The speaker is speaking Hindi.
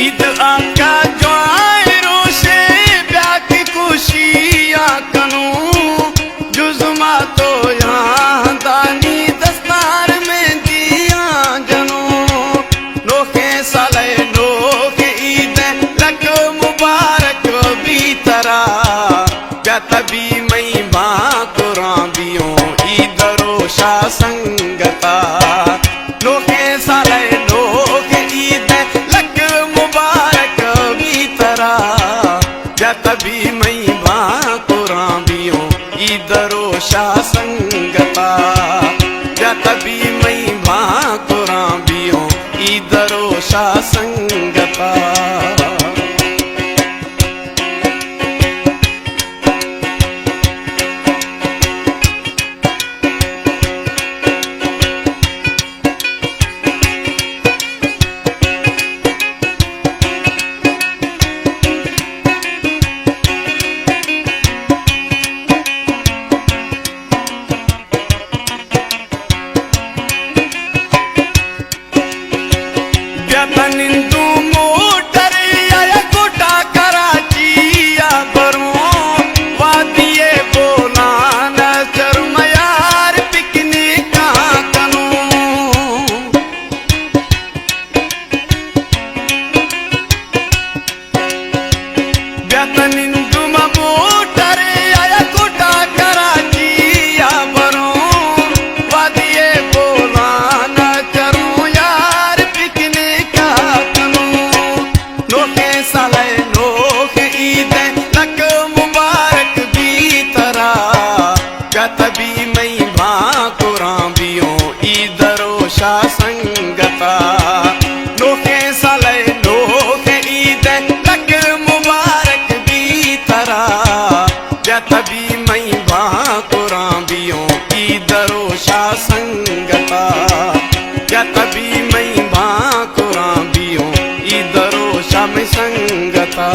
ईद आका जो आए रोशे ब्याक खुशियां कनू जुज़मा तो यहाँ दानी दस्तार में दिया जनू नोखे साले नोखे ईद लग मुबारक भी तरा तभी मई मां कुराबियों ईद रोशा संगता नोखे साले नोखे ईद लग मुबारक भी तरा तभी मई मां कुराबियों ईद रोशा संगता तभी मई मां कुराबियों ईद रोशा संगता निंदू मोटर या कोटा कराची या बरू वादिये बोला न चरम यार पिकनिक कनू निंदू मोटर या कोटा कराची या बरू वादिये बोला न चरू यार पिकनिक साले नोखे ईद लग मुबारक भी तरा तभी मई मां कुराबियों ईद रोशा संगता नोखे साले नोखे ईद लग मुबारक भी तरा तभी मई मां कुराबियों ईद रोशा संगता तभी मई मां कुराबियों ईद रोशा में संगता।